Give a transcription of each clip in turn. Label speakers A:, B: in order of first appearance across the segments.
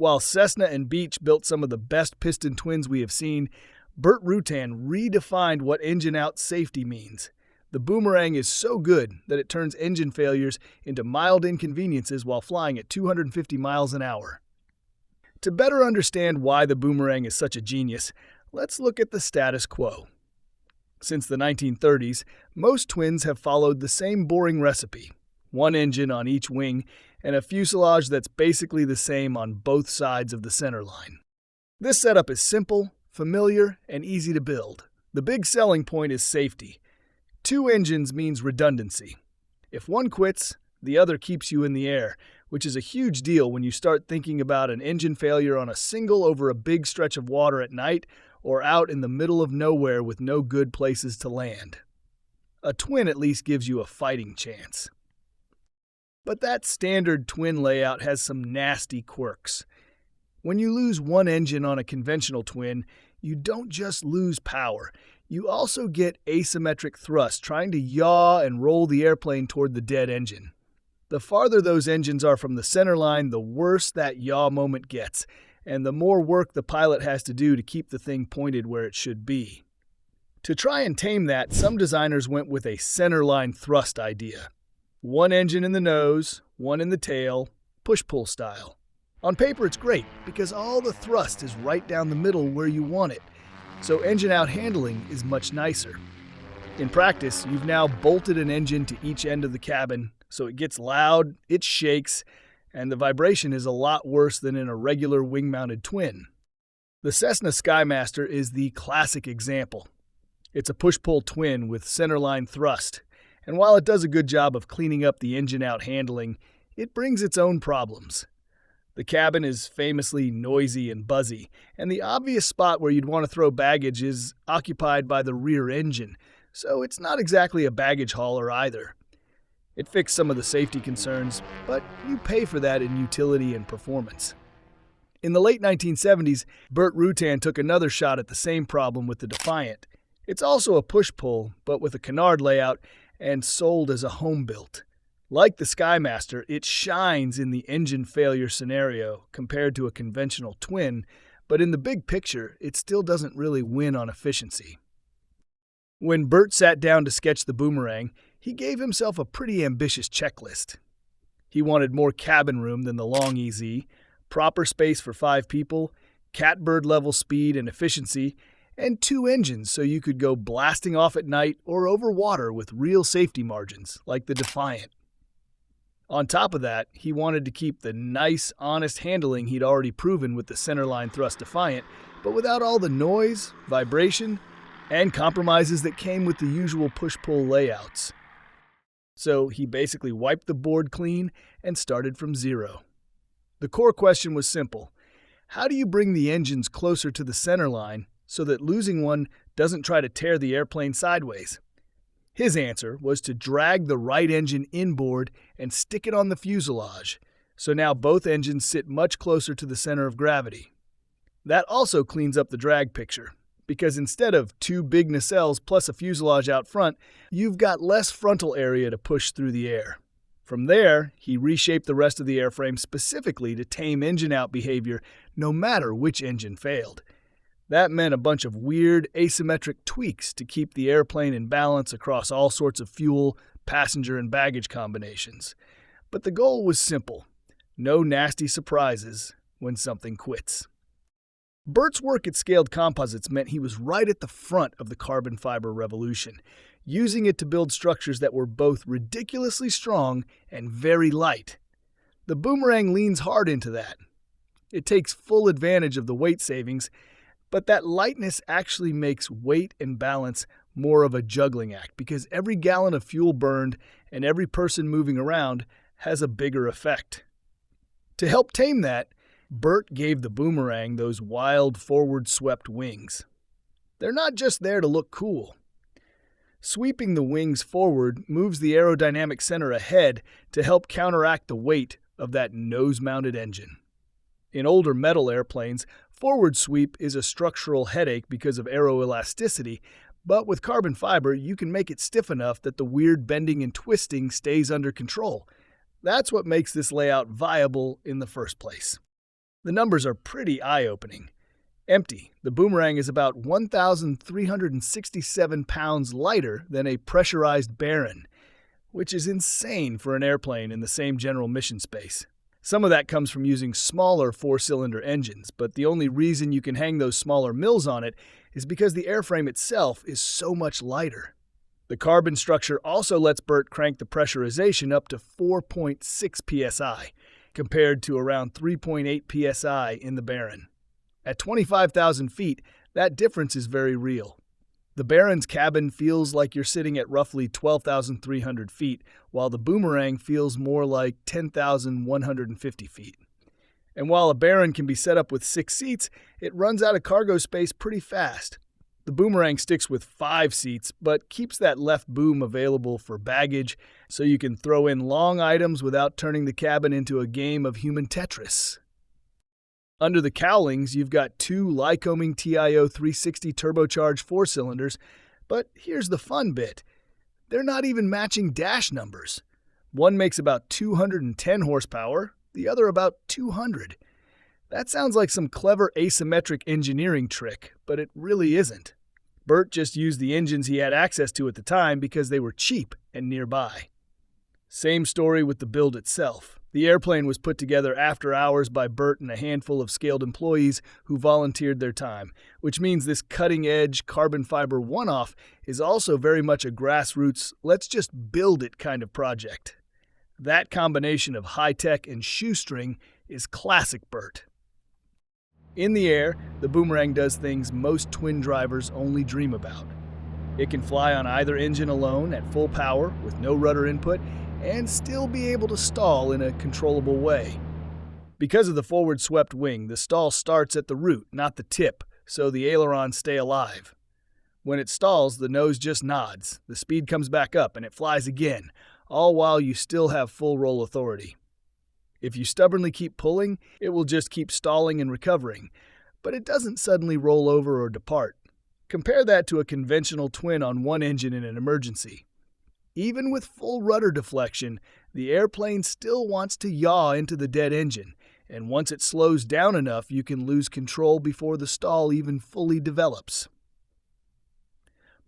A: While Cessna and Beech built some of the best piston twins we have seen, Burt Rutan redefined what engine-out safety means. The Boomerang is so good that it turns engine failures into mild inconveniences while flying at 250 miles an hour. To better understand why the Boomerang is such a genius, let's look at the status quo. Since the 1930s, most twins have followed the same boring recipe: one engine on each wing and a fuselage that's basically the same on both sides of the center line. This setup is simple, familiar, and easy to build. The big selling point is safety. Two engines means redundancy. If one quits, the other keeps you in the air, which is a huge deal when you start thinking about an engine failure on a single over a big stretch of water at night or out in the middle of nowhere with no good places to land. A twin at least gives you a fighting chance. But that standard twin layout has some nasty quirks. When you lose one engine on a conventional twin, you don't just lose power. You also get asymmetric thrust trying to yaw and roll the airplane toward the dead engine. The farther those engines are from the center line, the worse that yaw moment gets, and the more work the pilot has to do to keep the thing pointed where it should be. To try and tame that, some designers went with a center line thrust idea. One engine in the nose, one in the tail, push-pull style. On paper it's great because all the thrust is right down the middle where you want it, so engine-out handling is much nicer. In practice, you've now bolted an engine to each end of the cabin, so it gets loud, it shakes, and the vibration is a lot worse than in a regular wing-mounted twin. The Cessna Skymaster is the classic example. It's a push-pull twin with centerline thrust, and while it does a good job of cleaning up the engine-out handling, it brings its own problems. The cabin is famously noisy and buzzy, and the obvious spot where you'd want to throw baggage is occupied by the rear engine, so it's not exactly a baggage hauler either. It fixed some of the safety concerns, but you pay for that in utility and performance. In the late 1970s, Burt Rutan took another shot at the same problem with the Defiant. It's also a push-pull, but with a canard layout and sold as a home-built. Like the Skymaster, it shines in the engine failure scenario compared to a conventional twin, but in the big picture, it still doesn't really win on efficiency. When Bert sat down to sketch the Boomerang, he gave himself a pretty ambitious checklist. He wanted more cabin room than the Long EZ, proper space for 5 people, catbird level speed and efficiency, and 2 engines so you could go blasting off at night or over water with real safety margins, like the Defiant. On top of that, he wanted to keep the nice, honest handling he'd already proven with the centerline thrust Defiant, but without all the noise, vibration, and compromises that came with the usual push-pull layouts. So he basically wiped the board clean and started from zero. The core question was simple: how do you bring the engines closer to the center line so that losing one doesn't try to tear the airplane sideways? His answer was to drag the right engine inboard and stick it on the fuselage, so now both engines sit much closer to the center of gravity. That also cleans up the drag picture, because instead of 2 big nacelles plus a fuselage out front, you've got less frontal area to push through the air. From there, he reshaped the rest of the airframe specifically to tame engine-out behavior no matter which engine failed. That meant a bunch of weird, asymmetric tweaks to keep the airplane in balance across all sorts of fuel, passenger, and baggage combinations. But the goal was simple: no nasty surprises when something quits. Bert's work at Scaled Composites meant he was right at the front of the carbon fiber revolution, using it to build structures that were both ridiculously strong and very light. The Boomerang leans hard into that. It takes full advantage of the weight savings, but that lightness actually makes weight and balance more of a juggling act because every gallon of fuel burned and every person moving around has a bigger effect. To help tame that, Bert gave the Boomerang those wild forward-swept wings. They're not just there to look cool. Sweeping the wings forward moves the aerodynamic center ahead to help counteract the weight of that nose-mounted engine. In older metal airplanes, forward sweep is a structural headache because of aeroelasticity, but with carbon fiber, you can make it stiff enough that the weird bending and twisting stays under control. That's what makes this layout viable in the first place. The numbers are pretty eye-opening. Empty, the Boomerang is about 1,367 pounds lighter than a pressurized Baron, which is insane for an airplane in the same general mission space. Some of that comes from using smaller four-cylinder engines, but the only reason you can hang those smaller mills on it is because the airframe itself is so much lighter. The carbon structure also lets Bert crank the pressurization up to 4.6 psi, compared to around 3.8 psi in the Baron. At 25,000 feet, that difference is very real. The Baron's cabin feels like you're sitting at roughly 12,300 feet, while the Boomerang feels more like 10,150 feet. And while a Baron can be set up with 6 seats, it runs out of cargo space pretty fast. The Boomerang sticks with 5 seats, but keeps that left boom available for baggage, so you can throw in long items without turning the cabin into a game of human Tetris. Under the cowlings, you've got 2 Lycoming TIO 360 turbocharged 4-cylinders, but here's the fun bit. They're not even matching dash numbers. One makes about 210 horsepower, the other about 200. That sounds like some clever asymmetric engineering trick, but it really isn't. Bert just used the engines he had access to at the time because they were cheap and nearby. Same story with the build itself. The airplane was put together after hours by Bert and a handful of scaled employees who volunteered their time, which means this cutting-edge carbon fiber one-off is also very much a grassroots, let's just build it kind of project. That combination of high-tech and shoestring is classic Bert. In the air, the Boomerang does things most twin drivers only dream about. It can fly on either engine alone at full power with no rudder input and still be able to stall in a controllable way. Because of the forward swept wing, the stall starts at the root, not the tip, so the ailerons stay alive. When it stalls, the nose just nods, the speed comes back up, and it flies again, all while you still have full roll authority. If you stubbornly keep pulling, it will just keep stalling and recovering, but it doesn't suddenly roll over or depart. Compare that to a conventional twin on one engine in an emergency. Even with full rudder deflection, the airplane still wants to yaw into the dead engine, and once it slows down enough, you can lose control before the stall even fully develops.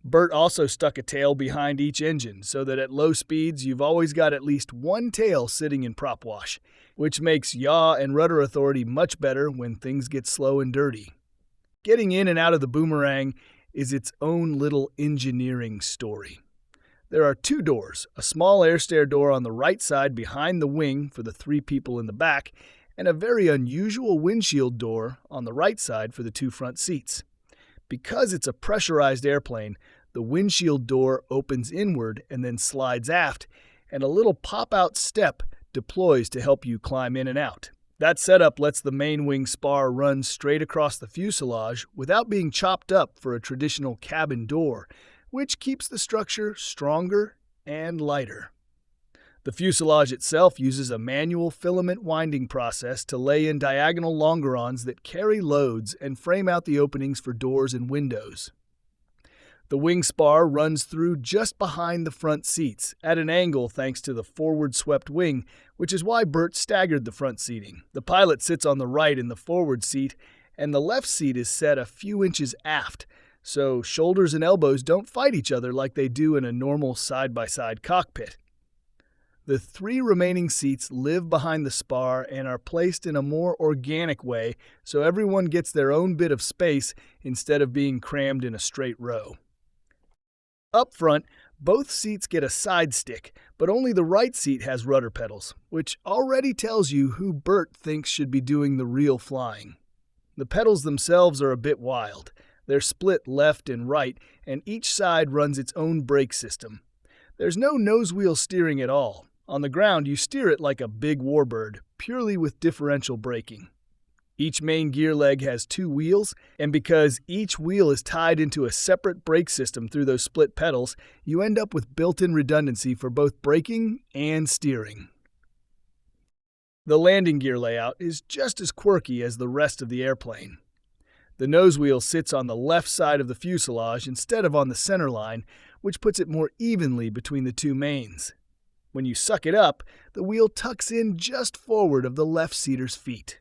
A: Bert also stuck a tail behind each engine so that at low speeds you've always got at least one tail sitting in prop wash, which makes yaw and rudder authority much better when things get slow and dirty. Getting in and out of the Boomerang is its own little engineering story. There are 2 doors, a small air stair door on the right side behind the wing for the 3 people in the back, and a very unusual windshield door on the right side for the 2 front seats. Because it's a pressurized airplane, the windshield door opens inward and then slides aft, and a little pop-out step deploys to help you climb in and out. That setup lets the main wing spar run straight across the fuselage without being chopped up for a traditional cabin door, which keeps the structure stronger and lighter. The fuselage itself uses a manual filament winding process to lay in diagonal longerons that carry loads and frame out the openings for doors and windows. The wing spar runs through just behind the front seats, at an angle thanks to the forward swept wing, which is why Bert staggered the front seating. The pilot sits on the right in the forward seat, and the left seat is set a few inches aft, so shoulders and elbows don't fight each other like they do in a normal side-by-side cockpit. The 3 remaining seats live behind the spar and are placed in a more organic way so everyone gets their own bit of space instead of being crammed in a straight row. Up front, both seats get a side stick, but only the right seat has rudder pedals, which already tells you who Bert thinks should be doing the real flying. The pedals themselves are a bit wild. They're split left and right, and each side runs its own brake system. There's no nose wheel steering at all. On the ground, you steer it like a big warbird, purely with differential braking. Each main gear leg has 2 wheels, and because each wheel is tied into a separate brake system through those split pedals, you end up with built-in redundancy for both braking and steering. The landing gear layout is just as quirky as the rest of the airplane. The nose wheel sits on the left side of the fuselage instead of on the center line, which puts it more evenly between the 2 mains. When you suck it up, the wheel tucks in just forward of the left seater's feet.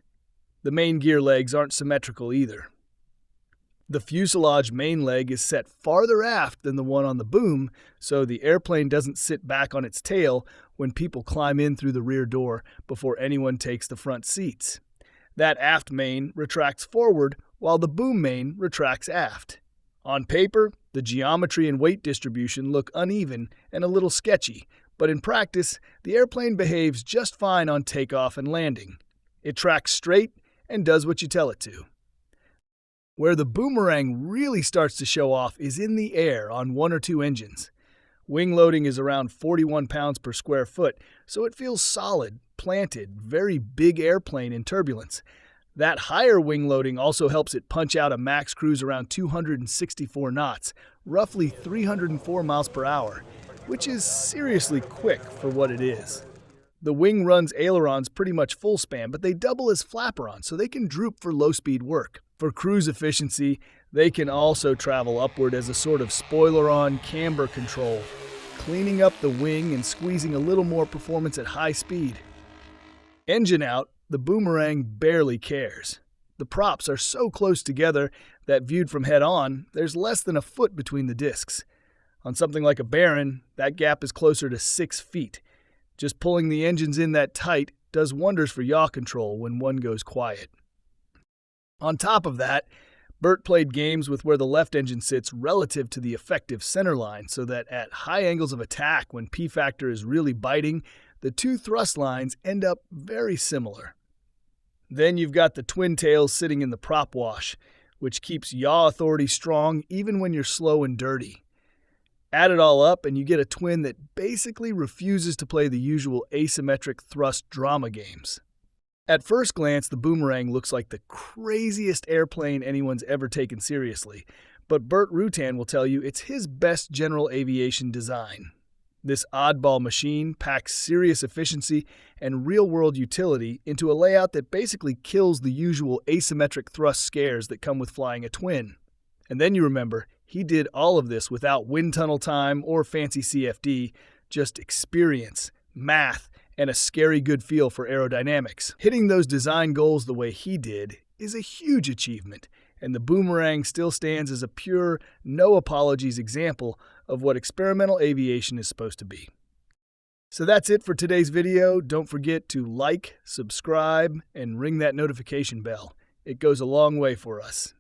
A: The main gear legs aren't symmetrical either. The fuselage main leg is set farther aft than the one on the boom, so the airplane doesn't sit back on its tail when people climb in through the rear door before anyone takes the front seats. That aft main retracts forward while the boom main retracts aft. On paper, the geometry and weight distribution look uneven and a little sketchy, but in practice, the airplane behaves just fine on takeoff and landing. It tracks straight and does what you tell it to. Where the Boomerang really starts to show off is in the air on one or two engines. Wing loading is around 41 pounds per square foot, so it feels solid, planted, very big airplane in turbulence. That higher wing loading also helps it punch out a max cruise around 264 knots, roughly 304 miles per hour, which is seriously quick for what it is. The wing runs ailerons pretty much full span, but they double as flaperons, so they can droop for low-speed work. For cruise efficiency, they can also travel upward as a sort of spoiler-on camber control, cleaning up the wing and squeezing a little more performance at high speed. Engine out, the Boomerang barely cares. The props are so close together that viewed from head-on, there's less than a foot between the discs. On something like a Baron, that gap is closer to 6 feet. Just pulling the engines in that tight does wonders for yaw control when one goes quiet. On top of that, Bert played games with where the left engine sits relative to the effective center line so that at high angles of attack when P-factor is really biting, the two thrust lines end up very similar. Then you've got the twin tails sitting in the prop wash, which keeps yaw authority strong even when you're slow and dirty. Add it all up and you get a twin that basically refuses to play the usual asymmetric thrust drama games. At first glance, the Boomerang looks like the craziest airplane anyone's ever taken seriously, but Burt Rutan will tell you it's his best general aviation design. This oddball machine packs serious efficiency and real-world utility into a layout that basically kills the usual asymmetric thrust scares that come with flying a twin. And then you remember, he did all of this without wind tunnel time or fancy CFD, just experience, math, and a scary good feel for aerodynamics. Hitting those design goals the way he did is a huge achievement, and the Boomerang still stands as a pure, no apologies example of what experimental aviation is supposed to be. So that's it for today's video. Don't forget to like, subscribe, and ring that notification bell. It goes a long way for us.